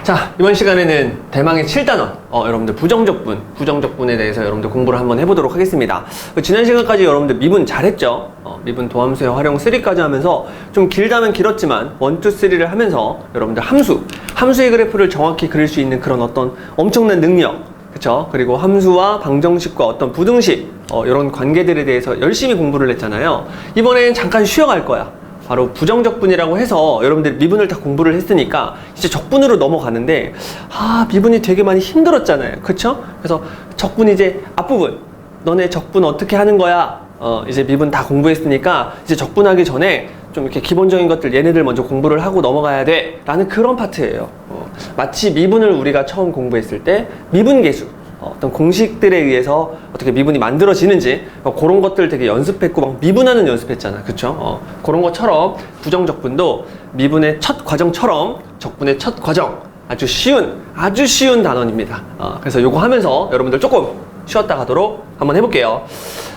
자, 이번 시간에는 대망의 7단원 여러분들 부정적분에 대해서 여러분들 공부를 한번 해보도록 하겠습니다. 지난 시간까지 여러분들 미분 잘했죠? 미분 도함수의 활용 3까지 하면서 좀 길다면 길었지만 1, 2, 3를 하면서 여러분들 함수의 그래프를 정확히 그릴 수 있는 그런 어떤 엄청난 능력, 그쵸? 그리고 함수와 방정식과 어떤 부등식 이런 관계들에 대해서 열심히 공부를 했잖아요. 이번엔 잠깐 쉬어갈 거야. 바로 부정적분이라고 해서 여러분들이 미분을 다 공부를 했으니까 이제 적분으로 넘어가는데 미분이 되게 많이 힘들었잖아요. 그쵸? 그래서 적분 이제 앞부분 너네 적분 어떻게 하는 거야? 이제 미분 다 공부했으니까 이제 적분하기 전에 좀 이렇게 기본적인 것들 얘네들 먼저 공부를 하고 넘어가야 돼 라는 그런 파트예요. 마치 미분을 우리가 처음 공부했을 때 미분계수 어떤 공식들에 의해서 어떻게 미분이 만들어지는지 그런 것들 되게 연습했고 막 미분하는 연습했잖아. 그쵸? 그런 것처럼 부정적분도 미분의 첫 과정처럼 적분의 첫 과정 아주 쉬운 단원입니다. 그래서 요거 하면서 여러분들 조금 쉬었다 가도록 한번 해볼게요.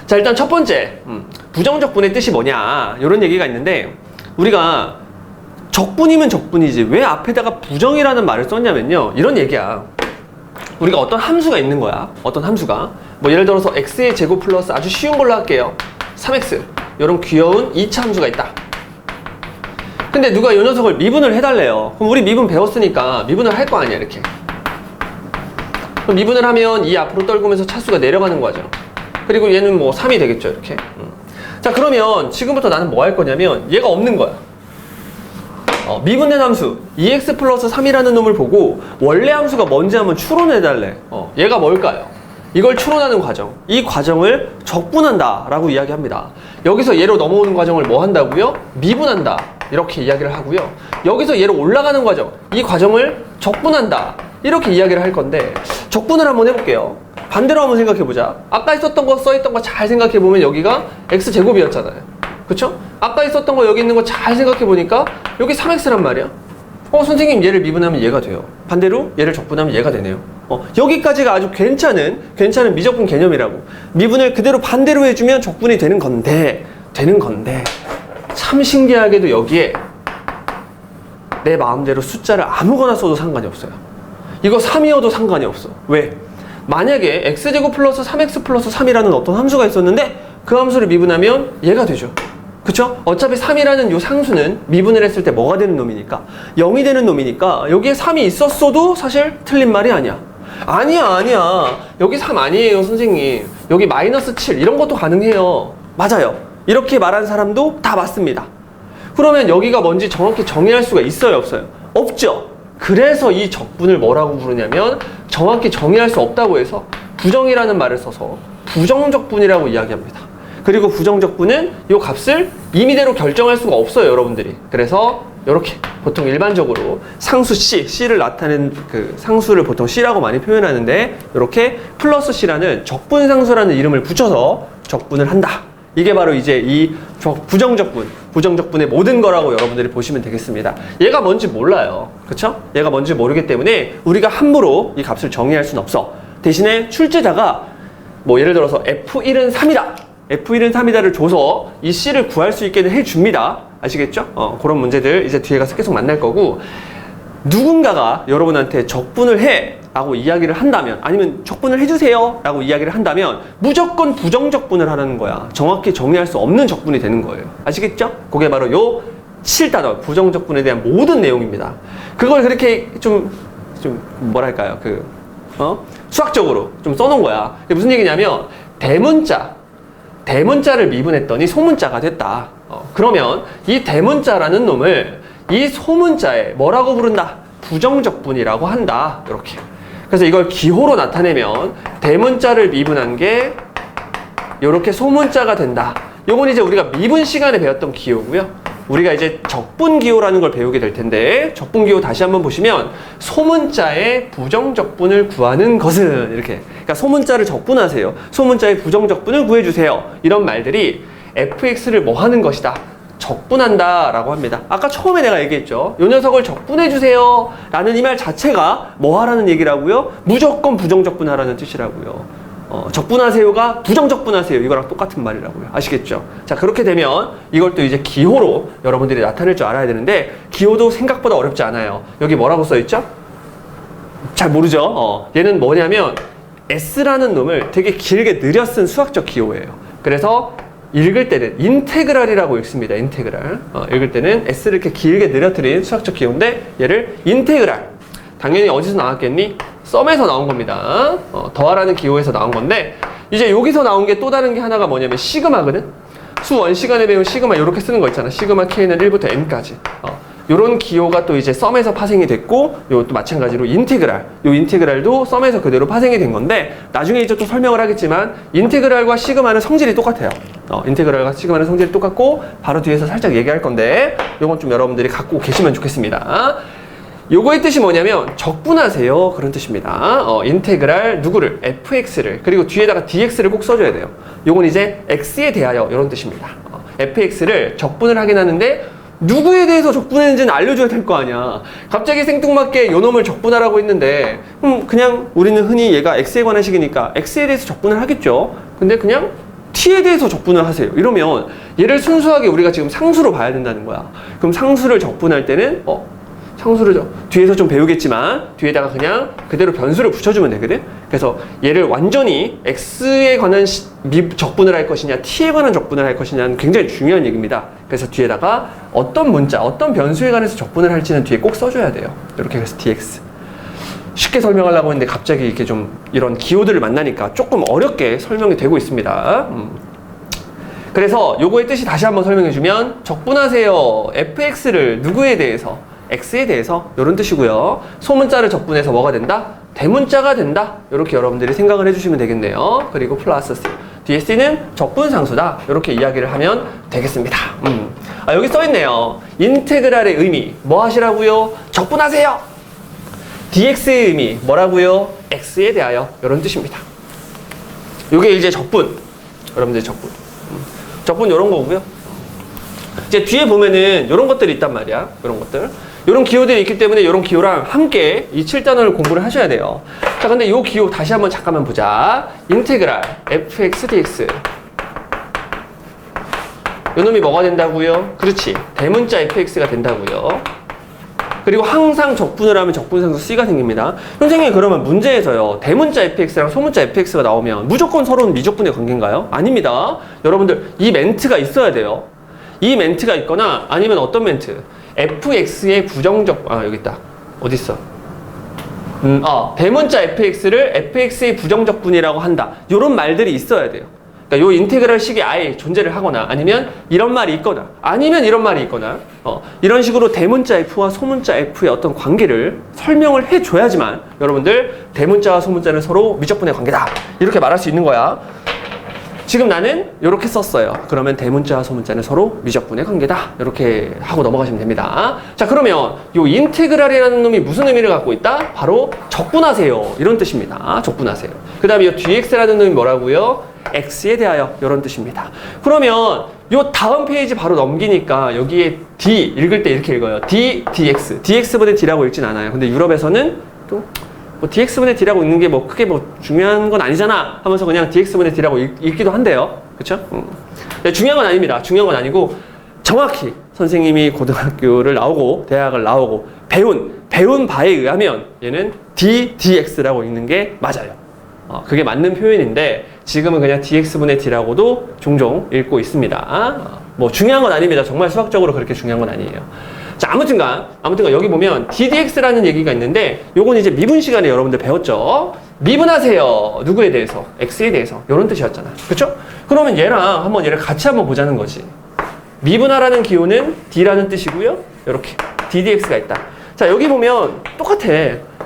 자, 일단 첫 번째 부정적분의 뜻이 뭐냐 이런 얘기가 있는데, 우리가 적분이면 적분이지 왜 앞에다가 부정이라는 말을 썼냐면요, 이런 얘기야. 우리가 어떤 함수가 있는 거야. 어떤 함수가 뭐 예를 들어서 x의 제곱 플러스 아주 쉬운 걸로 할게요, 3x 이런 귀여운 2차 함수가 있다. 근데 누가 이 녀석을 미분을 해달래요. 그럼 우리 미분 배웠으니까 미분을 할 거 아니야. 이렇게 그럼 미분을 하면 이 앞으로 떨구면서 차수가 내려가는 거죠. 그리고 얘는 뭐 3이 되겠죠. 이렇게 자, 그러면 지금부터 나는 뭐 할 거냐면 얘가 없는 거야. 미분된 함수 2x 플러스 3이라는 놈을 보고 원래 함수가 뭔지 한번 추론해달래. 얘가 뭘까요? 이걸 추론하는 과정, 이 과정을 적분한다 라고 이야기합니다. 여기서 얘로 넘어오는 과정을 뭐 한다고요? 미분한다 이렇게 이야기를 하고요. 여기서 얘로 올라가는 과정, 이 과정을 적분한다 이렇게 이야기를 할 건데, 적분을 한번 해볼게요. 반대로 한번 생각해보자. 아까 있었던 거 써있던 거 잘 생각해보면 여기가 x제곱이었잖아요. 그쵸? 아까 있었던 거 여기 있는 거 잘 생각해보니까 여기 3x란 말이야. 선생님 얘를 미분하면 얘가 돼요. 반대로 얘를 적분하면 얘가 되네요. 여기까지가 아주 괜찮은 미적분 개념이라고. 미분을 그대로 반대로 해주면 적분이 되는 건데 참 신기하게도 여기에 내 마음대로 숫자를 아무거나 써도 상관이 없어요. 이거 3이어도 상관이 없어. 왜? 만약에 x제곱 플러스 3x 플러스 3이라는 어떤 함수가 있었는데 그 함수를 미분하면 얘가 되죠. 그쵸? 어차피 3이라는 요 상수는 미분을 했을 때 뭐가 되는 놈이니까 0이 되는 놈이니까 여기에 3이 있었어도 사실 틀린 말이 아니야. 아니야. 여기 3 아니에요, 선생님. 여기 마이너스 7 이런 것도 가능해요. 맞아요. 이렇게 말한 사람도 다 맞습니다. 그러면 여기가 뭔지 정확히 정의할 수가 있어요, 없어요? 없죠. 그래서 이 적분을 뭐라고 부르냐면 정확히 정의할 수 없다고 해서 부정이라는 말을 써서 부정적분이라고 이야기합니다. 그리고 부정적분은 이 값을 임의대로 결정할 수가 없어요, 여러분들이. 그래서 이렇게 보통 일반적으로 상수 C를 나타내는 그 상수를 보통 C라고 많이 표현하는데, 이렇게 플러스 C라는 적분상수라는 이름을 붙여서 적분을 한다. 이게 바로 이제 이 부정적분의 모든 거라고 여러분들이 보시면 되겠습니다. 얘가 뭔지 몰라요. 그쵸? 얘가 뭔지 모르기 때문에 우리가 함부로 이 값을 정의할 수는 없어. 대신에 출제자가 뭐 예를 들어서 F1은 3이다를 줘서 이 C를 구할 수 있게 해줍니다. 아시겠죠? 그런 문제들 이제 뒤에 가서 계속 만날 거고, 누군가가 여러분한테 적분을 해 라고 이야기를 한다면, 아니면 적분을 해주세요 라고 이야기를 한다면 무조건 부정적분을 하라는 거야. 정확히 정의할 수 없는 적분이 되는 거예요. 아시겠죠? 그게 바로 요 7단원 부정적분에 대한 모든 내용입니다. 그걸 그렇게 좀 뭐랄까요, 수학적으로 좀 써놓은 거야. 이게 무슨 얘기냐면 대문자를 미분했더니 소문자가 됐다. 그러면 이 대문자라는 놈을 이 소문자에 뭐라고 부른다? 부정적분이라고 한다. 이렇게. 그래서 이걸 기호로 나타내면 대문자를 미분한 게 이렇게 소문자가 된다. 요건 이제 우리가 미분 시간에 배웠던 기호고요. 우리가 이제 적분기호라는 걸 배우게 될 텐데, 적분기호 다시 한번 보시면 소문자의 부정적분을 구하는 것은 이렇게, 그러니까 소문자를 적분하세요. 소문자의 부정적분을 구해주세요. 이런 말들이 fx를 뭐 하는 것이다? 적분한다 라고 합니다. 아까 처음에 내가 얘기했죠. 이 녀석을 적분해주세요 라는 이 말 자체가 뭐 하라는 얘기라고요? 무조건 부정적분하라는 뜻이라고요. 적분하세요가 부정적분하세요 이거랑 똑같은 말이라고요. 아시겠죠? 자, 그렇게 되면 이걸 또 이제 기호로 여러분들이 나타낼 줄 알아야 되는데 기호도 생각보다 어렵지 않아요. 여기 뭐라고 써있죠? 잘 모르죠? 얘는 뭐냐면 S라는 놈을 되게 길게 느려 쓴 수학적 기호예요. 그래서 읽을 때는 인테그랄이라고 읽습니다. 인테그랄. 읽을 때는 S를 이렇게 길게 늘어뜨린 수학적 기호인데 얘를 인테그랄. 당연히 어디서 나왔겠니? 썸에서 나온 겁니다. 더하라는 기호에서 나온 건데 이제 여기서 나온 게 또 다른 게 하나가 뭐냐면 시그마거든? 수 1시간에 배운 시그마 이렇게 쓰는 거 있잖아. 시그마 K는 1부터 N까지. 요런 기호가 또 이제 썸에서 파생이 됐고 요것도 마찬가지로 인테그랄. 요 인테그랄도 썸에서 그대로 파생이 된 건데 나중에 이제 또 설명을 하겠지만 인테그랄과 시그마는 성질이 똑같아요. 인테그랄과 시그마는 성질이 똑같고 바로 뒤에서 살짝 얘기할 건데 요건 좀 여러분들이 갖고 계시면 좋겠습니다. 요거의 뜻이 뭐냐면 적분하세요 그런 뜻입니다. 인테그랄 누구를? fx를 그리고 뒤에다가 dx를 꼭 써줘야 돼요. 요건 이제 x에 대하여 이런 뜻입니다. fx를 적분을 하긴 하는데 누구에 대해서 적분했는지는 알려줘야 될 거 아니야. 갑자기 생뚱맞게 요놈을 적분하라고 했는데 그냥 우리는 흔히 얘가 x에 관한 식이니까 x에 대해서 적분을 하겠죠. 근데 그냥 t에 대해서 적분을 하세요. 이러면 얘를 순수하게 우리가 지금 상수로 봐야 된다는 거야. 그럼 상수를 적분할 때는 상수를 뒤에서 좀 배우겠지만 뒤에다가 그냥 그대로 변수를 붙여주면 되거든. 그래서 얘를 완전히 x에 관한 적분을 할 것이냐 t에 관한 적분을 할 것이냐는 굉장히 중요한 얘기입니다. 그래서 뒤에다가 어떤 문자, 어떤 변수에 관해서 적분을 할지는 뒤에 꼭 써줘야 돼요. 이렇게 해서 dx 쉽게 설명하려고 했는데 갑자기 이렇게 좀 이런 기호들을 만나니까 조금 어렵게 설명이 되고 있습니다. 그래서 요거의 뜻이 다시 한번 설명해주면 적분하세요 fx를 누구에 대해서 x에 대해서 이런 뜻이고요. 소문자를 적분해서 뭐가 된다? 대문자가 된다. 이렇게 여러분들이 생각을 해주시면 되겠네요. 그리고 플러스 C. 뒤에 C는 적분상수다. 이렇게 이야기를 하면 되겠습니다. 여기 써있네요. 인테그랄의 의미 뭐 하시라고요? 적분하세요. dx의 의미 뭐라고요? x에 대하여 이런 뜻입니다. 이게 이제 적분. 여러분들 적분. 적분 이런 거고요. 이제 뒤에 보면은 이런 것들이 있단 말이야. 이런 것들. 이런 기호들이 있기 때문에 이런 기호랑 함께 이 7단원을 공부를 하셔야 돼요. 자, 근데 이 기호 다시 한번 잠깐만 보자. 인테그랄 fx dx. 요 놈이 뭐가 된다고요? 그렇지. 대문자 fx가 된다고요. 그리고 항상 적분을 하면 적분상수 C가 생깁니다. 선생님 그러면 문제에서요. 대문자 fx랑 소문자 fx가 나오면 무조건 서로는 미적분의 관계인가요? 아닙니다. 여러분들 이 멘트가 있어야 돼요. 이 멘트가 있거나 아니면 어떤 멘트? fx의 부정적 여기 있다. 어디 있어? 대문자 fx를 fx의 부정적분이라고 한다. 이런 말들이 있어야 돼요. 그러니까 요 인테그랄 식이 아예 존재를 하거나 아니면 이런 말이 있거나 아니면 이런 말이 있거나 이런 식으로 대문자 f와 소문자 f의 어떤 관계를 설명을 해줘야지만 여러분들 대문자와 소문자는 서로 미적분의 관계다. 이렇게 말할 수 있는 거야. 지금 나는 이렇게 썼어요. 그러면 대문자와 소문자는 서로 미적분의 관계다. 이렇게 하고 넘어가시면 됩니다. 자, 그러면 이 인테그랄이라는 놈이 무슨 의미를 갖고 있다? 바로 적분하세요. 이런 뜻입니다. 적분하세요. 그 다음에 이 dx라는 놈이 뭐라고요? x에 대하여 이런 뜻입니다. 그러면 이 다음 페이지 바로 넘기니까 여기에 d 읽을 때 이렇게 읽어요. d, dx. dx분의 d라고 읽진 않아요. 근데 유럽에서는 또 dx분의 d라고 읽는 게 크게 중요한 건 아니잖아 하면서 그냥 dx분의 d라고 읽기도 한대요. 그쵸? 중요한 건 아닙니다. 중요한 건 아니고 정확히 선생님이 고등학교를 나오고 대학을 나오고 배운 바에 의하면 얘는 dx라고 읽는 게 맞아요. 그게 맞는 표현인데 지금은 그냥 dx분의 d라고도 종종 읽고 있습니다. 중요한 건 아닙니다. 정말 수학적으로 그렇게 중요한 건 아니에요. 자, 아무튼간 여기 보면 ddx라는 얘기가 있는데 요건 이제 미분 시간에 여러분들 배웠죠. 미분하세요. 누구에 대해서? x에 대해서. 이런 뜻이었잖아. 그쵸? 그러면 얘를 같이 한번 보자는 거지. 미분하라는 기호는 d라는 뜻이고요. 이렇게 ddx가 있다. 자, 여기 보면 똑같아.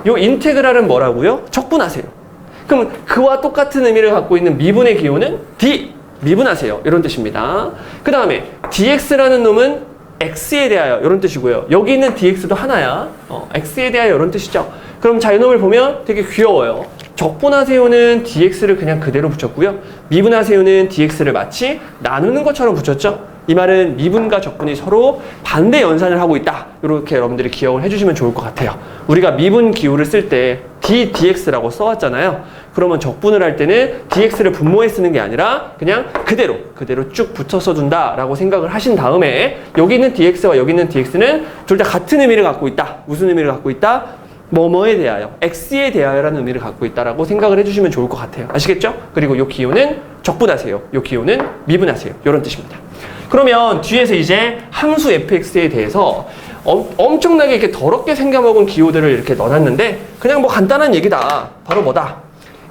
요 인테그랄은 뭐라고요? 적분하세요. 그럼 그와 똑같은 의미를 갖고 있는 미분의 기호는 d. 미분하세요. 이런 뜻입니다. 그 다음에 dx라는 놈은 x에 대하여 이런 뜻이고요. 여기 있는 dx도 하나야. x에 대하여 이런 뜻이죠. 그럼 자, 이놈을 보면 되게 귀여워요. 적분하세요는 dx를 그냥 그대로 붙였고요. 미분하세요는 dx를 마치 나누는 것처럼 붙였죠. 이 말은 미분과 적분이 서로 반대 연산을 하고 있다. 이렇게 여러분들이 기억을 해주시면 좋을 것 같아요. 우리가 미분 기호를 쓸 때 ddx라고 써왔잖아요. 그러면 적분을 할 때는 dx를 분모해 쓰는 게 아니라 그냥 그대로 쭉 붙여서 둔다라고 생각을 하신 다음에 여기 있는 dx와 여기 있는 dx는 둘 다 같은 의미를 갖고 있다. 무슨 의미를 갖고 있다? 뭐뭐에 대하여, x에 대하여라는 의미를 갖고 있다라고 생각을 해주시면 좋을 것 같아요. 아시겠죠? 그리고 이 기호는 적분하세요. 이 기호는 미분하세요. 이런 뜻입니다. 그러면 뒤에서 이제 함수 fx에 대해서 엄청나게 이렇게 더럽게 생겨먹은 기호들을 이렇게 넣어놨는데 그냥 뭐 간단한 얘기다. 바로 뭐다?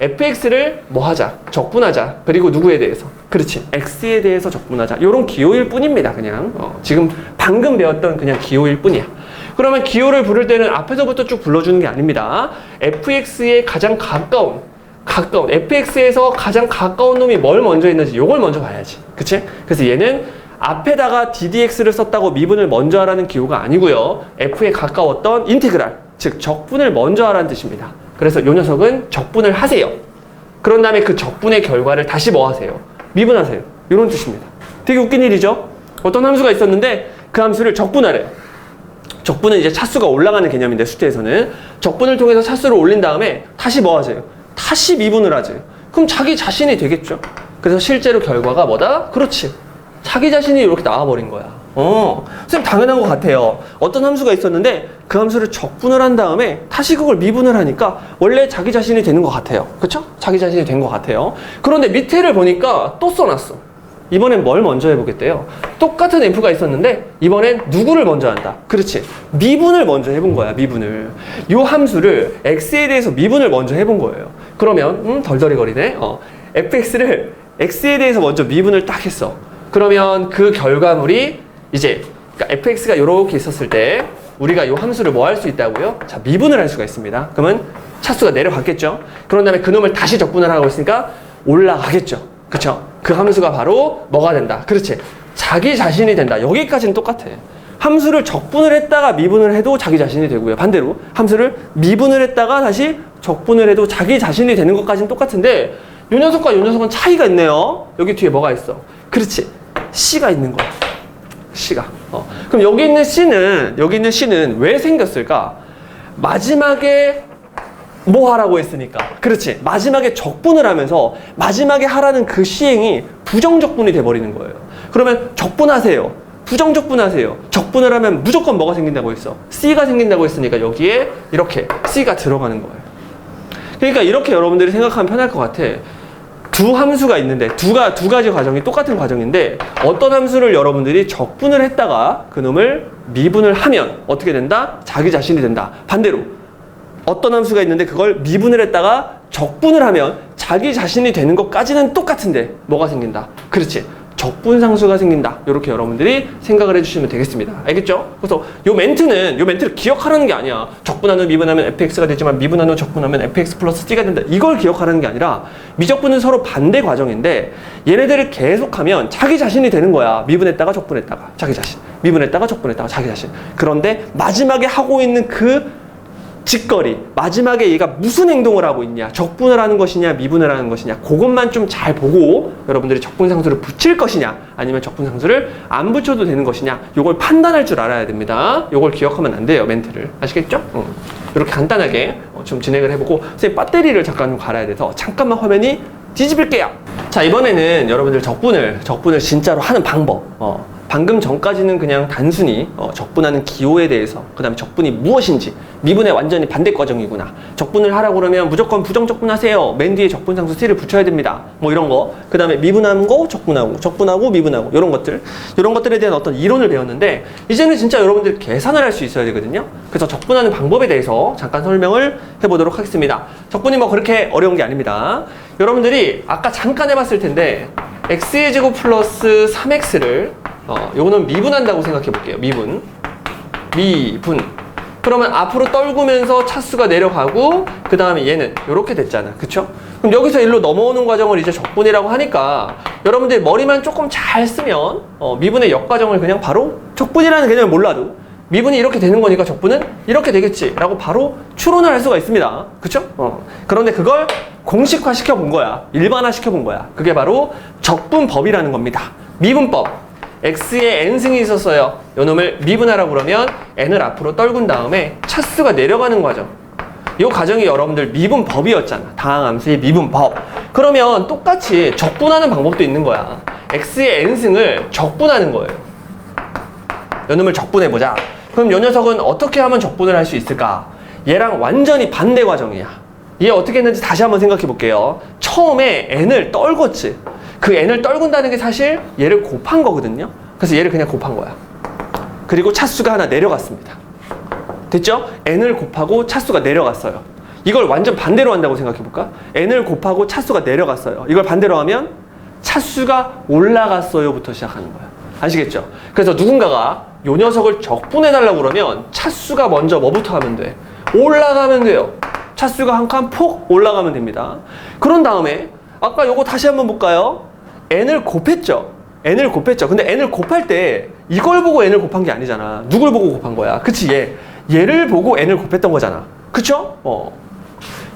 fx를 뭐 하자? 적분하자. 그리고 누구에 대해서? 그렇지. x에 대해서 적분하자. 이런 기호일 뿐입니다. 그냥 지금 방금 배웠던 그냥 기호일 뿐이야. 그러면 기호를 부를 때는 앞에서부터 쭉 불러주는 게 아닙니다. fx에 가장 가까운 fx에서 가장 가까운 놈이 뭘 먼저 했는지 이걸 먼저 봐야지. 그치? 그래서 얘는 앞에다가 ddx를 썼다고 미분을 먼저 하라는 기호가 아니고요. f에 가까웠던 인티그랄, 즉 적분을 먼저 하라는 뜻입니다. 그래서 이 녀석은 적분을 하세요. 그런 다음에 그 적분의 결과를 다시 뭐 하세요? 미분하세요. 이런 뜻입니다. 되게 웃긴 일이죠? 어떤 함수가 있었는데 그 함수를 적분하래요. 적분은 이제 차수가 올라가는 개념인데 수태에서는 적분을 통해서 차수를 올린 다음에 다시 뭐 하세요? 다시 미분을 하세요. 그럼 자기 자신이 되겠죠? 그래서 실제로 결과가 뭐다? 그렇지. 자기 자신이 이렇게 나와버린 거야. 선생님 당연한 것 같아요. 어떤 함수가 있었는데 그 함수를 적분을 한 다음에 다시 그걸 미분을 하니까 원래 자기 자신이 되는 것 같아요. 그쵸? 자기 자신이 된 것 같아요. 그런데 밑에를 보니까 또 써놨어. 이번엔 뭘 먼저 해보겠대요? 똑같은 f가 있었는데 이번엔 누구를 먼저 한다? 그렇지. 미분을 먼저 해본 거야. 미분을. 이 함수를 x에 대해서 미분을 먼저 해본 거예요. 그러면 덜덜이거리네. fx를 x에 대해서 먼저 미분을 딱 했어. 그러면 그 결과물이 이제 그러니까 fx가 이렇게 있었을 때 우리가 이 함수를 뭐 할 수 있다고요? 자, 미분을 할 수가 있습니다. 그러면 차수가 내려갔겠죠. 그런 다음에 그놈을 다시 적분을 하고 있으니까 올라가겠죠. 그쵸? 그 함수가 바로 뭐가 된다? 그렇지. 자기 자신이 된다. 여기까지는 똑같아. 함수를 적분을 했다가 미분을 해도 자기 자신이 되고요. 반대로 함수를 미분을 했다가 다시 적분을 해도 자기 자신이 되는 것까지는 똑같은데 요 녀석과 요 녀석은 차이가 있네요. 여기 뒤에 뭐가 있어? 그렇지. C가 있는 거야. C가. 그럼 여기 있는 C는 왜 생겼을까? 마지막에 뭐 하라고 했으니까. 그렇지. 마지막에 적분을 하면서 마지막에 하라는 그 시행이 부정적분이 돼버리는 거예요. 그러면 적분하세요. 부정적분하세요. 적분을 하면 무조건 뭐가 생긴다고 했어? C가 생긴다고 했으니까 여기에 이렇게 C가 들어가는 거예요. 그러니까 이렇게 여러분들이 생각하면 편할 것 같아. 두 함수가 있는데 두 가지 과정이 똑같은 과정인데 어떤 함수를 여러분들이 적분을 했다가 그놈을 미분을 하면 어떻게 된다? 자기 자신이 된다. 반대로 어떤 함수가 있는데 그걸 미분을 했다가 적분을 하면 자기 자신이 되는 것까지는 똑같은데 뭐가 생긴다? 그렇지. 적분상수가 생긴다. 이렇게 여러분들이 생각을 해주시면 되겠습니다. 알겠죠? 그래서 요 멘트를 기억하라는 게 아니야. 적분하면 미분하면 fx가 되지만 미분하면 적분하면 fx 플러스 c가 된다. 이걸 기억하라는 게 아니라 미적분은 서로 반대 과정인데 얘네들을 계속하면 자기 자신이 되는 거야. 미분했다가 적분했다가 자기 자신. 미분했다가 적분했다가 자기 자신. 그런데 마지막에 하고 있는 그 직거리, 마지막에 얘가 무슨 행동을 하고 있냐, 적분을 하는 것이냐, 미분을 하는 것이냐, 그것만 좀 잘 보고 여러분들이 적분상수를 붙일 것이냐, 아니면 적분상수를 안 붙여도 되는 것이냐, 요걸 판단할 줄 알아야 됩니다. 요걸 기억하면 안 돼요, 멘트를. 아시겠죠? 이렇게 간단하게 좀 진행을 해보고, 선생님 배터리를 잠깐 좀 갈아야 돼서 잠깐만 화면이 뒤집을게요. 자, 이번에는 여러분들 적분을 진짜로 하는 방법, 방금 전까지는 그냥 단순히 적분하는 기호에 대해서, 그 다음에 적분이 무엇인지, 미분의 완전히 반대 과정이구나, 적분을 하라고 그러면 무조건 부정적분 하세요, 맨 뒤에 적분상수 C를 붙여야 됩니다, 뭐 이런 거, 그 다음에 미분하는 거 적분하고 미분하고 이런 것들에 대한 어떤 이론을 배웠는데 이제는 진짜 여러분들이 계산을 할 수 있어야 되거든요. 그래서 적분하는 방법에 대해서 잠깐 설명을 해보도록 하겠습니다. 적분이 뭐 그렇게 어려운 게 아닙니다. 여러분들이 아까 잠깐 해봤을 텐데 x의 제곱 플러스 3x를 요거는 미분한다고 생각해 볼게요. 미분. 그러면 앞으로 떨구면서 차수가 내려가고 그 다음에 얘는 이렇게 됐잖아. 그쵸? 그럼 여기서 일로 넘어오는 과정을 이제 적분이라고 하니까 여러분들이 머리만 조금 잘 쓰면 미분의 역과정을 그냥 바로 적분이라는 개념을 몰라도 미분이 이렇게 되는 거니까 적분은 이렇게 되겠지 라고 바로 추론을 할 수가 있습니다. 그쵸? 그런데 그걸 공식화 시켜본 거야. 일반화 시켜본 거야. 그게 바로 적분법이라는 겁니다. 미분법. x에 n승이 있었어요. 요 놈을 미분하라고 그러면 n을 앞으로 떨군 다음에 차수가 내려가는 과정. 이 과정이 여러분들 미분법이었잖아. 다항함수의 미분법. 그러면 똑같이 적분하는 방법도 있는 거야. x의 n승을 적분하는 거예요. 요 놈을 적분해보자. 그럼 요 녀석은 어떻게 하면 적분을 할 수 있을까? 얘랑 완전히 반대 과정이야. 얘 어떻게 했는지 다시 한번 생각해 볼게요. 처음에 n을 떨궜지. 그 n을 떨군다는 게 사실 얘를 곱한 거거든요. 그래서 얘를 그냥 곱한 거야. 그리고 차수가 하나 내려갔습니다. 됐죠? n을 곱하고 차수가 내려갔어요. 이걸 완전 반대로 한다고 생각해 볼까? n을 곱하고 차수가 내려갔어요. 이걸 반대로 하면 차수가 올라갔어요부터 시작하는 거야. 아시겠죠? 그래서 누군가가 요 녀석을 적분해달라고 그러면 차수가 먼저 뭐부터 하면 돼? 올라가면 돼요. 차수가 한 칸 폭 올라가면 됩니다. 그런 다음에 아까 요거 다시 한번 볼까요? n을 곱했죠? n을 곱했죠? 근데 n을 곱할 때 이걸 보고 n을 곱한 게 아니잖아. 누굴 보고 곱한 거야? 그치? 얘를 보고 n을 곱했던 거잖아. 그쵸?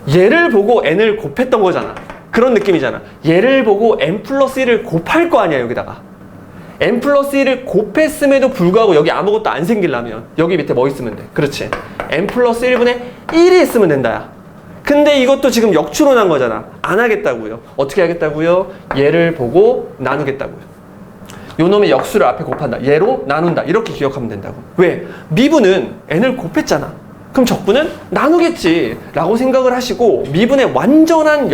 얘를 보고 n을 곱했던 거잖아. 그런 느낌이잖아. 얘를 보고 n 플러스 1을 곱할 거 아니야, 여기다가. n 플러스 1을 곱했음에도 불구하고 여기 아무것도 안 생기려면 여기 밑에 뭐 있으면 돼? 그렇지. n 플러스 1분의 1이 있으면 된다, 야. 근데 이것도 지금 역추론한 거잖아. 안 하겠다고요. 어떻게 하겠다고요? 얘를 보고 나누겠다고요. 요 놈의 역수를 앞에 곱한다. 얘로 나눈다. 이렇게 기억하면 된다고. 왜? 미분은 n을 곱했잖아. 그럼 적분은 나누겠지 라고 생각을 하시고 미분의 완전한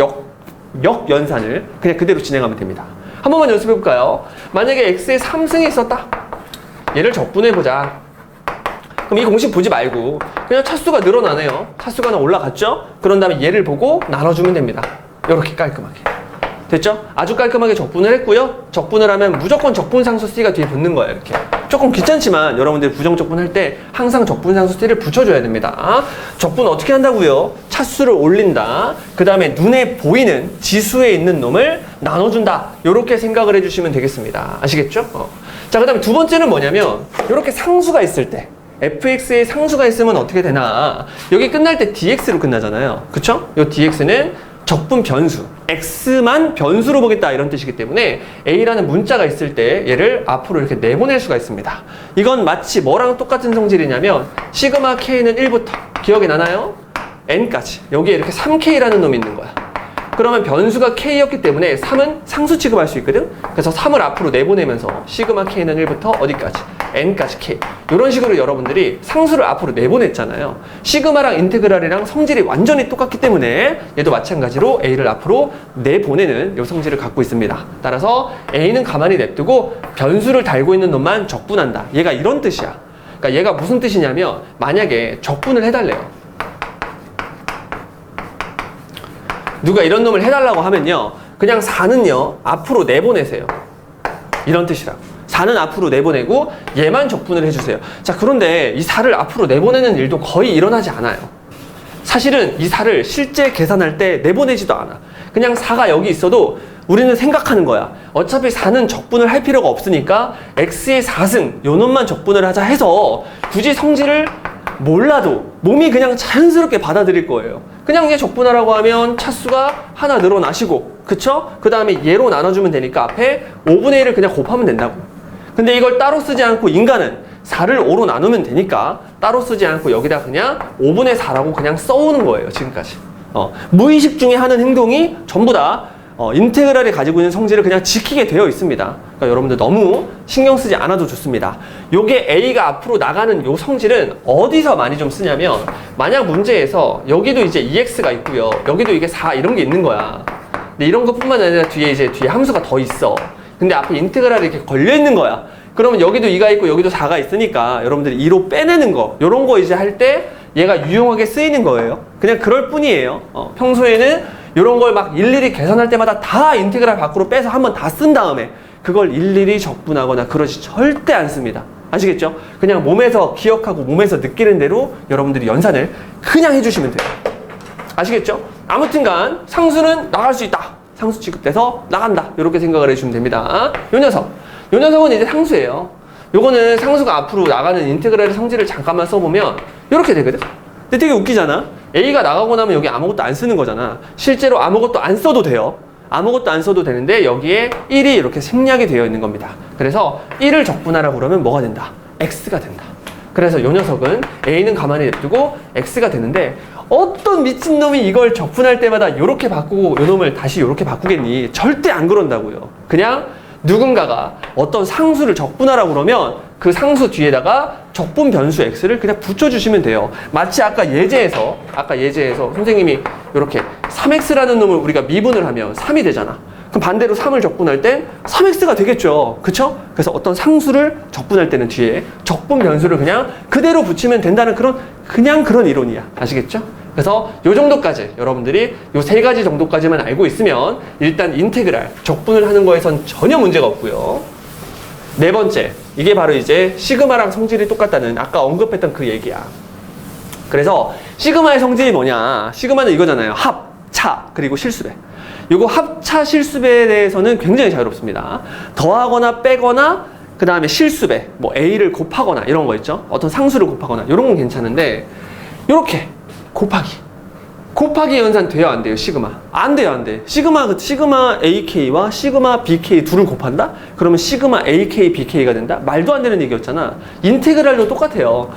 역연산을 그냥 그대로 진행하면 됩니다. 한 번만 연습해 볼까요? 만약에 x에 3승이 있었다. 얘를 적분해보자. 그럼 이 공식 보지 말고 그냥 차수가 늘어나네요. 차수가 하나 올라갔죠? 그런 다음에 얘를 보고 나눠주면 됩니다. 이렇게 깔끔하게. 됐죠? 아주 깔끔하게 적분을 했고요. 적분을 하면 무조건 적분상수 C가 뒤에 붙는 거예요. 이렇게. 조금 귀찮지만 여러분들 부정적분 할 때 항상 적분상수 C를 붙여줘야 됩니다. 적분 어떻게 한다고요? 차수를 올린다. 그 다음에 눈에 보이는 지수에 있는 놈을 나눠준다. 이렇게 생각을 해주시면 되겠습니다. 아시겠죠? 자, 그 다음에 두 번째는 뭐냐면 이렇게 상수가 있을 때 fx에 상수가 있으면 어떻게 되나? 여기 끝날 때 dx로 끝나잖아요. 그쵸? 이 dx는 적분 변수, x만 변수로 보겠다 이런 뜻이기 때문에 a라는 문자가 있을 때 얘를 앞으로 이렇게 내보낼 수가 있습니다. 이건 마치 뭐랑 똑같은 성질이냐면 시그마 k는 1부터 기억이 나나요? n까지 여기에 이렇게 3k라는 놈이 있는 거야. 그러면 변수가 k였기 때문에 3은 상수 취급할 수 있거든? 그래서 3을 앞으로 내보내면서 시그마 k는 1부터 어디까지? n까지 k. 이런 식으로 여러분들이 상수를 앞으로 내보냈잖아요. 시그마랑 인테그랄이랑 성질이 완전히 똑같기 때문에 얘도 마찬가지로 a를 앞으로 내보내는 이 성질을 갖고 있습니다. 따라서 a는 가만히 냅두고 변수를 달고 있는 놈만 적분한다. 얘가 이런 뜻이야. 그러니까 얘가 무슨 뜻이냐면 만약에 적분을 해달래요. 누가 이런 놈을 해달라고 하면요. 그냥 4는요. 앞으로 내보내세요. 이런 뜻이라고. 4는 앞으로 내보내고 얘만 적분을 해주세요. 자, 그런데 이 4를 앞으로 내보내는 일도 거의 일어나지 않아요. 사실은 이 4를 실제 계산할 때 내보내지도 않아. 그냥 4가 여기 있어도 우리는 생각하는 거야. 어차피 4는 적분을 할 필요가 없으니까 x의 4승 요 놈만 적분을 하자 해서 굳이 성질을 몰라도 몸이 그냥 자연스럽게 받아들일 거예요. 그냥 얘 적분하라고 하면 차수가 하나 늘어나시고, 그쵸? 그 다음에 얘로 나눠주면 되니까 앞에 5분의 1을 그냥 곱하면 된다고. 근데 이걸 따로 쓰지 않고 인간은 4를 5로 나누면 되니까 따로 쓰지 않고 여기다 그냥 5분의 4라고 그냥 써오는 거예요, 지금까지. 무의식 중에 하는 행동이 전부 다 인테그랄이 가지고 있는 성질을 그냥 지키게 되어 있습니다. 그러니까 여러분들 너무 신경 쓰지 않아도 좋습니다. 요게 A가 앞으로 나가는 요 성질은 어디서 많이 좀 쓰냐면 만약 문제에서 여기도 이제 EX가 있고요. 여기도 이게 4 이런 게 있는 거야. 근데 이런 것뿐만 아니라 뒤에 함수가 더 있어. 근데 앞에 인테그랄이 이렇게 걸려 있는 거야. 그러면 여기도 2가 있고 여기도 4가 있으니까 여러분들이 2로 빼내는 거 요런 거 이제 할 때 얘가 유용하게 쓰이는 거예요. 그냥 그럴 뿐이에요. 평소에는 이런 걸 막 일일이 계산할 때마다 다 인테그랄 밖으로 빼서 한번 다 쓴 다음에 그걸 일일이 적분하거나 그러지 절대 않습니다. 아시겠죠? 그냥 몸에서 기억하고 몸에서 느끼는 대로 여러분들이 연산을 그냥 해주시면 돼요. 아시겠죠? 아무튼간 상수는 나갈 수 있다. 상수 취급돼서 나간다. 이렇게 생각을 해주시면 됩니다. 요 녀석은 이제 상수예요. 요거는 상수가 앞으로 나가는 인테그랄의 성질을 잠깐만 써보면 이렇게 되거든. 근데 되게 웃기잖아. A가 나가고 나면 여기 아무것도 안 쓰는 거잖아. 실제로 아무것도 안 써도 돼요. 아무것도 안 써도 되는데 여기에 1이 이렇게 생략이 되어 있는 겁니다. 그래서 1을 적분하라고 그러면 뭐가 된다? X가 된다. 그래서 이 녀석은 A는 가만히 냅두고 X가 되는데 어떤 미친놈이 이걸 적분할 때마다 이렇게 바꾸고 요놈을 다시 이렇게 바꾸겠니? 절대 안 그런다고요. 그냥 누군가가 어떤 상수를 적분하라고 그러면 그 상수 뒤에다가 적분 변수 x를 그냥 붙여주시면 돼요. 마치 아까 예제에서 선생님이 이렇게 3x라는 놈을 우리가 미분을 하면 3이 되잖아. 그럼 반대로 3을 적분할 땐 3x가 되겠죠. 그쵸? 그래서 어떤 상수를 적분할 때는 뒤에 적분 변수를 그냥 그대로 붙이면 된다는 그런 이론이야. 아시겠죠? 그래서 요 정도까지 여러분들이 요 세 가지 정도까지만 알고 있으면 일단 인테그랄 적분을 하는 거에선 전혀 문제가 없고요. 네 번째, 이게 바로 이제 시그마랑 성질이 똑같다는 아까 언급했던 그 얘기야. 그래서 시그마의 성질이 뭐냐? 시그마는 이거잖아요. 합, 차, 그리고 실수배. 요거 합차 실수배에 대해서는 굉장히 자유롭습니다. 더하거나 빼거나 그 다음에 실수배, 뭐 A를 곱하거나 이런 거 있죠. 어떤 상수를 곱하거나 이런 건 괜찮은데 요렇게 곱하기 연산 돼요, 안 돼요? 시그마 안 돼요, 안 돼. 시그마 AK와 시그마 BK 둘을 곱한다? 그러면 시그마 AK BK가 된다? 말도 안 되는 얘기였잖아. 인테그랄도 똑같아요.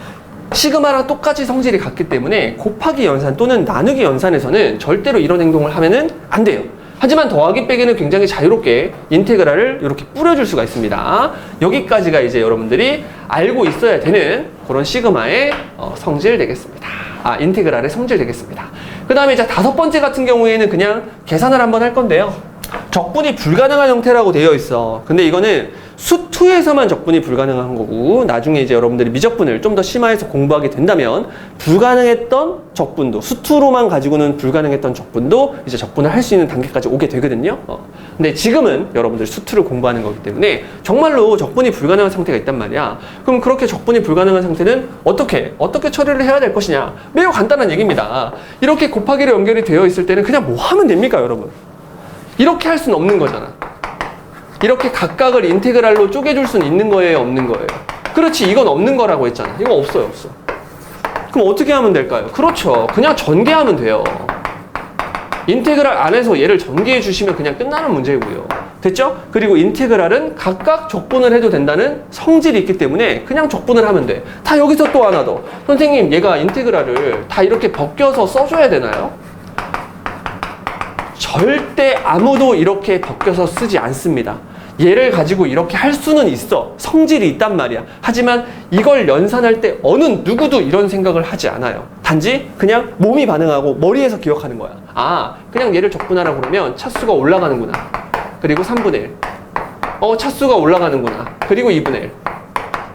시그마랑 똑같이 성질이 같기 때문에 곱하기 연산 또는 나누기 연산에서는 절대로 이런 행동을 하면은 안 돼요. 하지만 더하기 빼기는 굉장히 자유롭게 인테그랄을 이렇게 뿌려줄 수가 있습니다. 여기까지가 이제 여러분들이 알고 있어야 되는 그런 시그마의 성질 되겠습니다. 인테그랄의 성질 되겠습니다. 그 다음에 이제 다섯 번째 같은 경우에는 그냥 계산을 한번 할 건데요. 적분이 불가능한 형태라고 되어 있어. 근데 이거는 수2에서만 적분이 불가능한 거고, 나중에 이제 여러분들이 미적분을 좀 더 심화해서 공부하게 된다면 불가능했던 적분도, 수2로만 가지고는 불가능했던 적분도 이제 적분을 할 수 있는 단계까지 오게 되거든요. 근데 지금은 여러분들 수2를 공부하는 거기 때문에 정말로 적분이 불가능한 상태가 있단 말이야. 그럼 그렇게 적분이 불가능한 상태는 어떻게 처리를 해야 될 것이냐? 매우 간단한 얘기입니다. 이렇게 곱하기로 연결이 되어 있을 때는 그냥 뭐 하면 됩니까, 여러분? 이렇게 할 수는 없는 거잖아. 이렇게 각각을 인테그랄로 쪼개줄 수는 있는 거예요, 없는 거예요? 그렇지, 이건 없는 거라고 했잖아. 이거 없어요, 없어. 그럼 어떻게 하면 될까요? 그렇죠, 그냥 전개하면 돼요. 인테그랄 안에서 얘를 전개해 주시면 그냥 끝나는 문제고요. 됐죠? 그리고 인테그랄은 각각 적분을 해도 된다는 성질이 있기 때문에 그냥 적분을 하면 돼. 다 여기서 또 하나 더. 선생님, 얘가 인테그랄을 다 이렇게 벗겨서 써줘야 되나요? 절대 아무도 이렇게 벗겨서 쓰지 않습니다. 얘를 가지고 이렇게 할 수는 있어. 성질이 있단 말이야. 하지만 이걸 연산할 때 어느 누구도 이런 생각을 하지 않아요. 단지 그냥 몸이 반응하고 머리에서 기억하는 거야. 그냥 얘를 적분하라고 그러면 차수가 올라가는구나. 그리고 3분의 1. 차수가 올라가는구나. 그리고 2분의 1.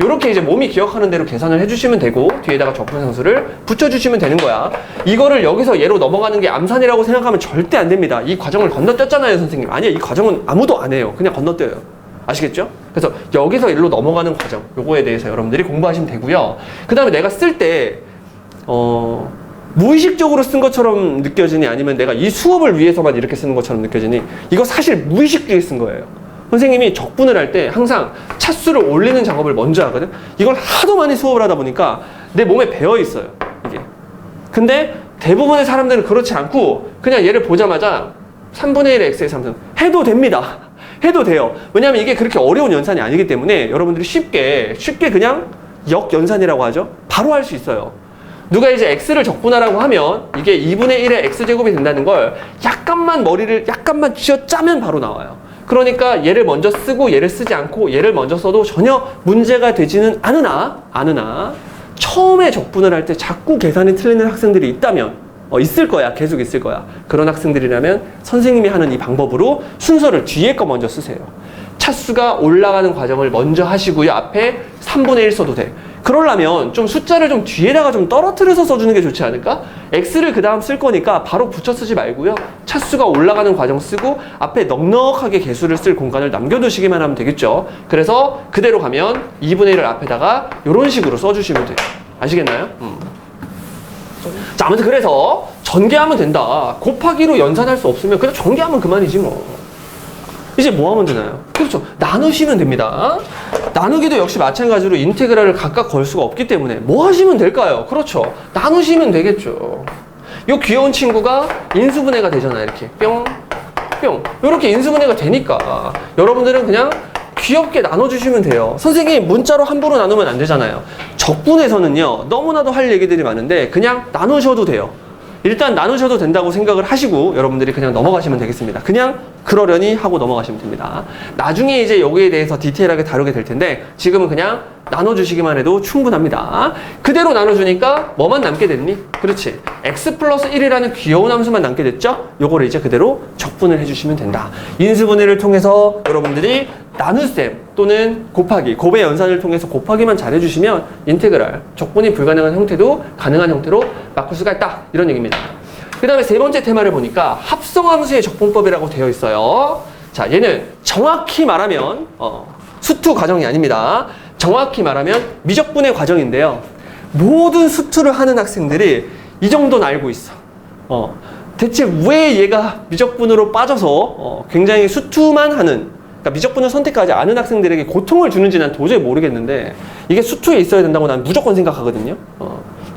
요렇게 이제 몸이 기억하는 대로 계산을 해주시면 되고, 뒤에다가 적분상수를 붙여주시면 되는 거야. 이거를 여기서 얘로 넘어가는 게 암산이라고 생각하면 절대 안 됩니다. 이 과정을 건너뛰었잖아요, 선생님. 아니야, 이 과정은 아무도 안 해요. 그냥 건너뛰어요. 아시겠죠? 그래서 여기서 일로 넘어가는 과정, 요거에 대해서 여러분들이 공부하시면 되고요. 그 다음에 내가 쓸 때 무의식적으로 쓴 것처럼 느껴지니, 아니면 내가 이 수업을 위해서만 이렇게 쓰는 것처럼 느껴지니, 이거 사실 무의식적으로 쓴 거예요. 선생님이 적분을 할 때 항상 차수를 올리는 작업을 먼저 하거든. 이걸 하도 많이 수업을 하다 보니까 내 몸에 배어 있어요, 이게. 근데 대부분의 사람들은 그렇지 않고 그냥 얘를 보자마자 3분의 1의 x의 3승 해도 됩니다. 해도 돼요. 왜냐하면 이게 그렇게 어려운 연산이 아니기 때문에 여러분들이 쉽게 그냥 역연산이라고 하죠. 바로 할 수 있어요. 누가 이제 x를 적분하라고 하면 이게 2분의 1의 x제곱이 된다는 걸 머리를 약간만 쥐어짜면 바로 나와요. 그러니까 얘를 먼저 쓰고 얘를 쓰지 않고 얘를 먼저 써도 전혀 문제가 되지는 않으나 처음에 적분을 할 때 자꾸 계산이 틀리는 학생들이 있다면, 있을 거야. 계속 있을 거야. 그런 학생들이라면 선생님이 하는 이 방법으로 순서를 뒤에 거 먼저 쓰세요. 차수가 올라가는 과정을 먼저 하시고요. 앞에 3분의 1 써도 돼. 그러려면 좀 숫자를 좀 뒤에다가 좀 떨어뜨려서 써주는 게 좋지 않을까? x를 그 다음 쓸 거니까 바로 붙여 쓰지 말고요. 차수가 올라가는 과정 쓰고 앞에 넉넉하게 개수를 쓸 공간을 남겨두시기만 하면 되겠죠. 그래서 그대로 가면 2분의 1을 앞에다가 이런 식으로 써주시면 돼요. 아시겠나요? 자, 아무튼 그래서 전개하면 된다. 곱하기로 연산할 수 없으면 그냥 전개하면 그만이지 뭐. 이제 뭐 하면 되나요? 그렇죠. 나누시면 됩니다. 나누기도 역시 마찬가지로 인테그랄을 각각 걸 수가 없기 때문에 뭐 하시면 될까요? 그렇죠. 나누시면 되겠죠. 요 귀여운 친구가 인수분해가 되잖아요. 이렇게 뿅, 뿅. 요렇게 인수분해가 되니까 여러분들은 그냥 귀엽게 나눠주시면 돼요. 선생님, 문자로 함부로 나누면 안 되잖아요. 적분에서는요, 너무나도 할 얘기들이 많은데 그냥 나누셔도 돼요. 일단 나누셔도 된다고 생각을 하시고 여러분들이 그냥 넘어가시면 되겠습니다. 그냥 그러려니 하고 넘어가시면 됩니다. 나중에 이제 여기에 대해서 디테일하게 다루게 될 텐데 지금은 그냥 나눠주시기만 해도 충분합니다. 그대로 나눠주니까 뭐만 남게 됐니? 그렇지. x 플러스 1이라는 귀여운 함수만 남게 됐죠? 요거를 이제 그대로 적분을 해주시면 된다. 인수분해를 통해서 여러분들이 나눗셈 또는 곱하기, 곱의 연산을 통해서 곱하기만 잘 해주시면 인테그랄, 적분이 불가능한 형태도 가능한 형태로 바꿀 수가 있다. 이런 얘기입니다. 그 다음에 세 번째 테마를 보니까 합성함수의 적분법이라고 되어 있어요. 자, 얘는 정확히 말하면 수투 과정이 아닙니다. 정확히 말하면 미적분의 과정인데요. 모든 수투를 하는 학생들이 이 정도는 알고 있어. 대체 왜 얘가 미적분으로 빠져서 굉장히 수투만 하는, 그러니까 미적분을 선택하지 않은 학생들에게 고통을 주는지 난 도저히 모르겠는데 이게 수투에 있어야 된다고 난 무조건 생각하거든요.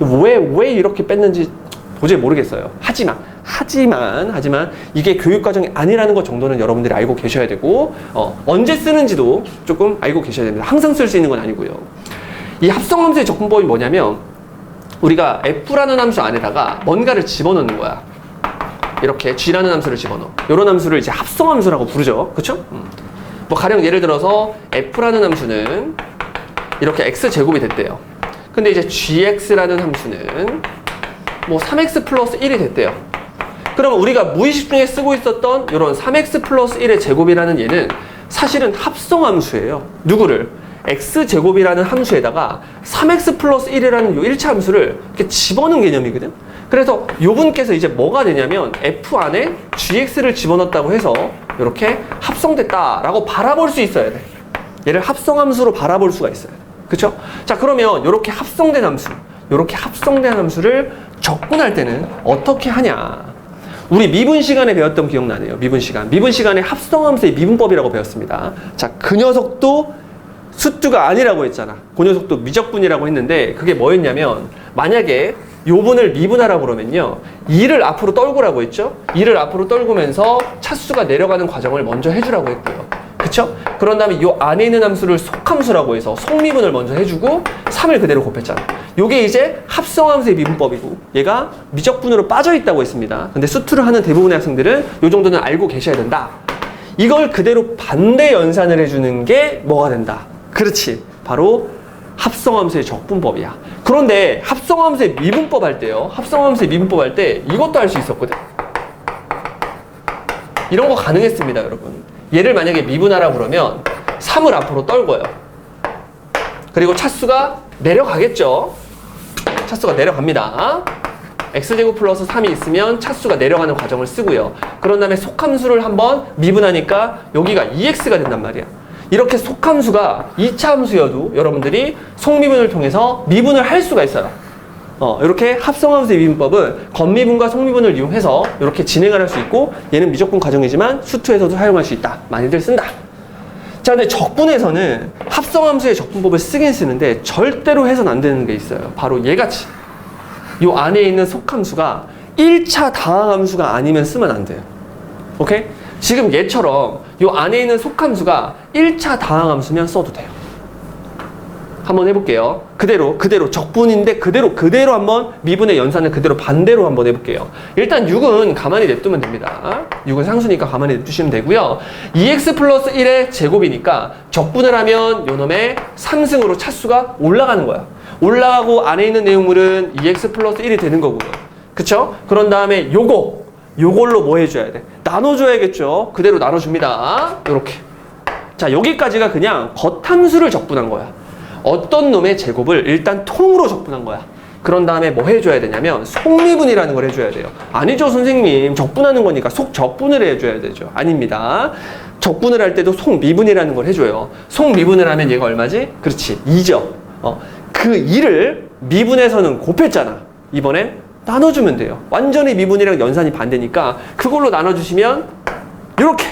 왜 이렇게 뺐는지 도저히 모르겠어요. 하지만 이게 교육과정이 아니라는 것 정도는 여러분들이 알고 계셔야 되고 언제 쓰는지도 조금 알고 계셔야 됩니다. 항상 쓸 수 있는 건 아니고요. 이 합성함수의 적분법이 뭐냐면 우리가 f라는 함수 안에다가 뭔가를 집어넣는 거야. 이렇게 g라는 함수를 집어넣어. 이런 함수를 이제 합성함수라고 부르죠. 그쵸? 뭐 가령 예를 들어서 f라는 함수는 이렇게 x제곱이 됐대요. 근데 이제 gx라는 함수는 뭐 3x 플러스 1이 됐대요. 그러면 우리가 무의식 중에 쓰고 있었던 이런 3x 플러스 1의 제곱이라는 얘는 사실은 합성함수예요. 누구를? x제곱이라는 함수에다가 3x 플러스 1이라는 요 1차 함수를 이렇게 집어넣은 개념이거든. 그래서 요 분께서 이제 뭐가 되냐면 f 안에 gx를 집어넣었다고 해서 이렇게 합성됐다라고 바라볼 수 있어야 돼. 얘를 합성함수로 바라볼 수가 있어요. 그쵸? 자, 그러면 이렇게 합성된 함수를 적분할 때는 어떻게 하냐? 우리 미분 시간에 배웠던 기억나네요. 미분 시간에 합성함수의 미분법이라고 배웠습니다. 자, 그 녀석도 수투가 아니라고 했잖아. 그 녀석도 미적분이라고 했는데 그게 뭐였냐면 만약에 요 분을 미분하라고 그러면요 2를 앞으로 떨구라고 했죠. 2를 앞으로 떨구면서 차수가 내려가는 과정을 먼저 해주라고 했고요. 그쵸? 그런 다음에 요 안에 있는 함수를 속함수라고 해서 속미분을 먼저 해주고 3을 그대로 곱했잖아. 요게 이제 합성함수의 미분법이고 얘가 미적분으로 빠져있다고 했습니다. 근데 수투를 하는 대부분의 학생들은 요 정도는 알고 계셔야 된다. 이걸 그대로 반대 연산을 해주는 게 뭐가 된다? 그렇지. 바로 합성함수의 적분법이야. 그런데 합성함수의 미분법 할 때요. 합성함수의 미분법 할 때 이것도 할 수 있었거든. 이런 거 가능했습니다, 여러분. 얘를 만약에 미분하라 그러면 3을 앞으로 떨궈요. 그리고 차수가 내려가겠죠. 차수가 내려갑니다. x제곱 플러스 3이 있으면 차수가 내려가는 과정을 쓰고요. 그런 다음에 속함수를 한번 미분하니까 여기가 2x가 된단 말이야. 이렇게 속함수가 2차 함수여도 여러분들이 속미분을 통해서 미분을 할 수가 있어요. 이렇게 합성함수의 미분법은 겉미분과 속미분을 이용해서 이렇게 진행을 할 수 있고 얘는 미적분 과정이지만 수투에서도 사용할 수 있다. 많이들 쓴다. 자, 근데 적분에서는 합성함수의 적분법을 쓰긴 쓰는데 절대로 해서는 안 되는 게 있어요. 바로 얘같이 이 안에 있는 속함수가 1차 다항함수가 아니면 쓰면 안 돼요. 오케이? 지금 얘처럼 이 안에 있는 속함수가 1차 다항함수면 써도 돼요. 한번 해볼게요. 그대로 적분인데 그대로 한번 미분의 연산을 그대로 반대로 한번 해볼게요. 일단 6은 가만히 냅두면 됩니다. 6은 상수니까 가만히 냅두시면 되고요. 2x 플러스 1의 제곱이니까 적분을 하면 요놈의 3승으로 차수가 올라가는 거야. 올라가고 안에 있는 내용물은 2x 플러스 1이 되는 거고요. 그쵸? 그런 다음에 요걸로 뭐 해줘야 돼? 나눠줘야겠죠. 그대로 나눠줍니다. 요렇게. 자, 여기까지가 그냥 겉함수를 적분한 거야. 어떤 놈의 제곱을 일단 통으로 적분한 거야. 그런 다음에 뭐 해줘야 되냐면 속미분이라는 걸 해줘야 돼요. 아니죠, 선생님. 적분하는 거니까 속적분을 해줘야 되죠. 아닙니다. 적분을 할 때도 속미분이라는 걸 해줘요. 속미분을 하면 얘가 얼마지? 그렇지, 2죠. 그 2를 미분에서는 곱했잖아. 이번엔 나눠주면 돼요. 완전히 미분이랑 연산이 반대니까 그걸로 나눠주시면 이렇게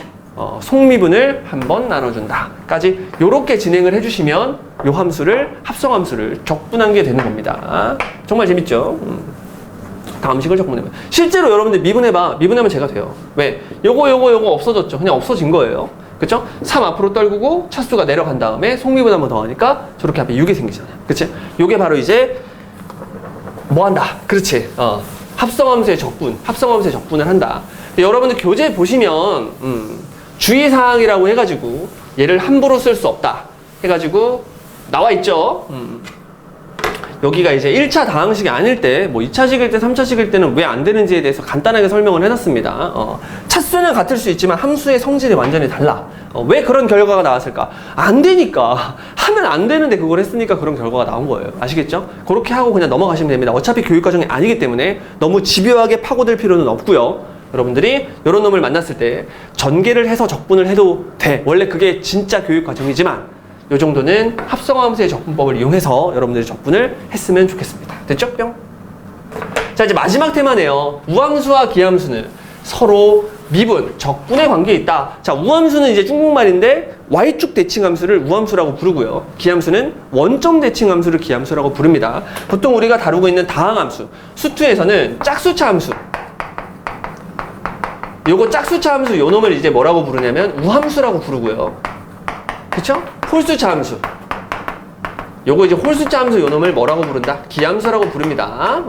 속미분을 한번 나눠준다 까지 요렇게 진행을 해주시면 요 함수를 합성함수를 적분한 게 되는 겁니다. 정말 재밌죠? 다음 식을 적분해봐요. 실제로 여러분들 미분해봐. 미분하면 제가 돼요. 왜? 요거 없어졌죠. 그냥 없어진 거예요. 그쵸? 3 앞으로 떨구고 차수가 내려간 다음에 속미분 한번 더 하니까 저렇게 앞에 6이 생기잖아요. 그치? 요게 바로 이제 뭐 한다. 그렇지. 합성함수의 적분을 한다. 여러분들 교재 보시면 주의사항이라고 해가지고 얘를 함부로 쓸 수 없다 해가지고 나와 있죠. 여기가 이제 1차 다항식이 아닐 때, 뭐 2차식일 때, 3차식일 때는 왜 안 되는지에 대해서 간단하게 설명을 해놨습니다. 차수는 같을 수 있지만 함수의 성질이 완전히 달라. 왜 그런 결과가 나왔을까? 안 되니까. 하면 안 되는데 그걸 했으니까 그런 결과가 나온 거예요. 아시겠죠? 그렇게 하고 그냥 넘어가시면 됩니다. 어차피 교육과정이 아니기 때문에 너무 집요하게 파고들 필요는 없고요. 여러분들이 이런 놈을 만났을 때 전개를 해서 적분을 해도 돼. 원래 그게 진짜 교육과정이지만 이 정도는 합성함수의 적분법을 이용해서 여러분들이 적분을 했으면 좋겠습니다. 됐죠? 뿅? 자, 이제 마지막 테마네요. 우함수와 기함수는 서로 미분, 적분의 관계에 있다. 자, 우함수는 이제 중국말인데 Y축 대칭함수를 우함수라고 부르고요. 기함수는 원점 대칭함수를 기함수라고 부릅니다. 보통 우리가 다루고 있는 다항함수, 수투에서는 짝수차 함수. 요거 짝수차 함수 요 놈을 이제 뭐라고 부르냐면 우함수라고 부르고요. 그쵸? 홀수차 함수. 요거 이제 홀수차 함수 요 놈을 뭐라고 부른다? 기함수라고 부릅니다.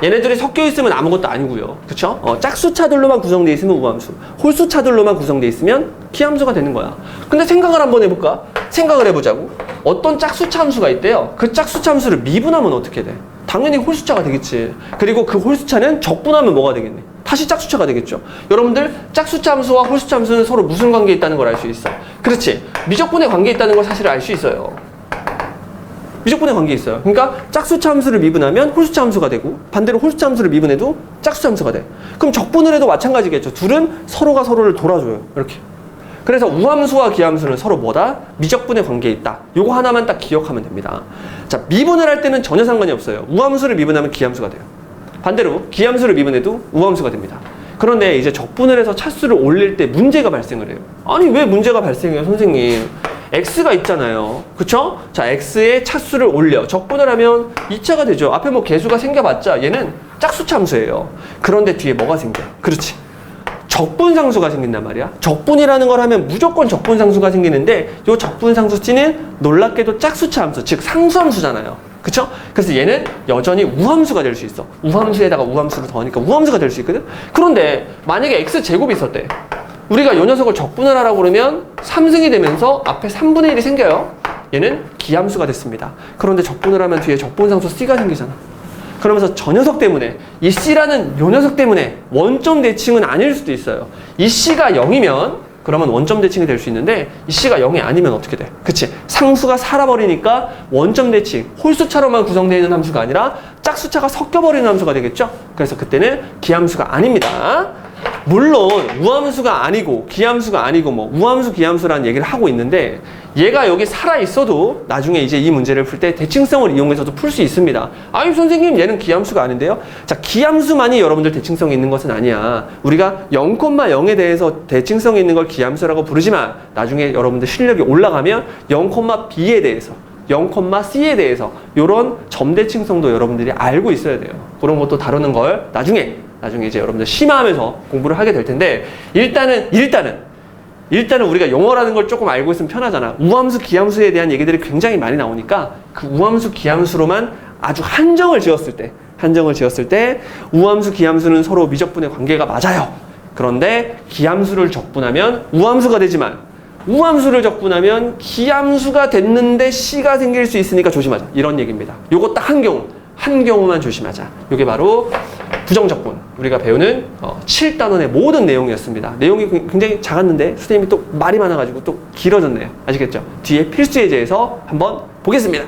얘네들이 섞여 있으면 아무것도 아니고요. 그쵸? 짝수차들로만 구성되어 있으면 우함수, 홀수차들로만 구성되어 있으면 기함수가 되는 거야. 근데 생각을 한번 해볼까? 생각을 해보자고. 어떤 짝수차 함수가 있대요. 그 짝수차 함수를 미분하면 어떻게 돼? 당연히 홀수차가 되겠지. 그리고 그 홀수차는 적분하면 뭐가 되겠니? 다시 짝수차가 되겠죠. 여러분들 짝수차 함수와 홀수차 함수는 서로 무슨 관계에 있다는 걸 알 수 있어. 그렇지. 미적분의 관계에 있다는 걸 사실 알 수 있어요. 미적분의 관계에 있어요. 그러니까 짝수차 함수를 미분하면 홀수차 함수가 되고 반대로 홀수차 함수를 미분해도 짝수차 함수가 돼. 그럼 적분을 해도 마찬가지겠죠. 둘은 서로가 서로를 돌아줘요. 이렇게. 그래서 우함수와 기함수는 서로 뭐다? 미적분의 관계에 있다. 요거 하나만 딱 기억하면 됩니다. 자, 미분을 할 때는 전혀 상관이 없어요. 우함수를 미분하면 기함수가 돼요. 반대로 기함수를 미분해도 우함수가 됩니다. 그런데 이제 적분을 해서 차수를 올릴 때 문제가 발생을 해요. 아니 왜 문제가 발생해요 선생님? x가 있잖아요. 그쵸? 자, x의 차수를 올려 적분을 하면 2차가 되죠. 앞에 뭐 개수가 생겨봤자 얘는 짝수차 함수예요. 그런데 뒤에 뭐가 생겨? 그렇지. 적분상수가 생긴단 말이야. 적분이라는 걸 하면 무조건 적분상수가 생기는데 이 적분상수 C는 놀랍게도 짝수차 함수, 즉 상수함수잖아요. 그쵸? 그래서 얘는 여전히 우함수가 될 수 있어. 우함수에다가 우함수를 더하니까 우함수가 될 수 있거든? 그런데 만약에 x제곱이 있었대. 우리가 이 녀석을 적분을 하라고 그러면 3승이 되면서 앞에 3분의 1이 생겨요. 얘는 기함수가 됐습니다. 그런데 적분을 하면 뒤에 적분상수 C가 생기잖아. 그러면서 저 녀석 때문에, 이 C라는 요 녀석 때문에 원점 대칭은 아닐 수도 있어요. 이 C가 0이면 그러면 원점 대칭이 될 수 있는데 이 C가 0이 아니면 어떻게 돼? 그치? 상수가 살아버리니까 원점 대칭, 홀수차로만 구성되어 있는 함수가 아니라 짝수차가 섞여버리는 함수가 되겠죠? 그래서 그때는 기함수가 아닙니다. 물론 우함수가 아니고 기함수가 아니고 뭐 우함수 기함수라는 얘기를 하고 있는데 얘가 여기 살아있어도 나중에 이제 이 문제를 풀 때 대칭성을 이용해서도 풀 수 있습니다. 아니 선생님 얘는 기함수가 아닌데요? 자, 기함수만이 여러분들 대칭성이 있는 것은 아니야. 우리가 0,0에 대해서 대칭성이 있는 걸 기함수라고 부르지만 나중에 여러분들 실력이 올라가면 0,b에 대해서 0,c에 대해서 이런 점대칭성도 여러분들이 알고 있어야 돼요. 그런 것도 다루는 걸 나중에 이제 여러분들 심화하면서 공부를 하게 될 텐데 일단은 우리가 용어라는 걸 조금 알고 있으면 편하잖아. 우함수, 기함수에 대한 얘기들이 굉장히 많이 나오니까 그 우함수, 기함수로만 아주 한정을 지었을 때 우함수, 기함수는 서로 미적분의 관계가 맞아요. 그런데 기함수를 적분하면 우함수가 되지만 우함수를 적분하면 기함수가 됐는데 C가 생길 수 있으니까 조심하자. 이런 얘기입니다. 요거 딱 한 경우만 조심하자. 이게 바로 부정적분. 우리가 배우는 7단원의 모든 내용이었습니다. 내용이 굉장히 작았는데 선생님이 또 말이 많아가지고 또 길어졌네요. 아시겠죠? 뒤에 필수 예제에서 한번 보겠습니다.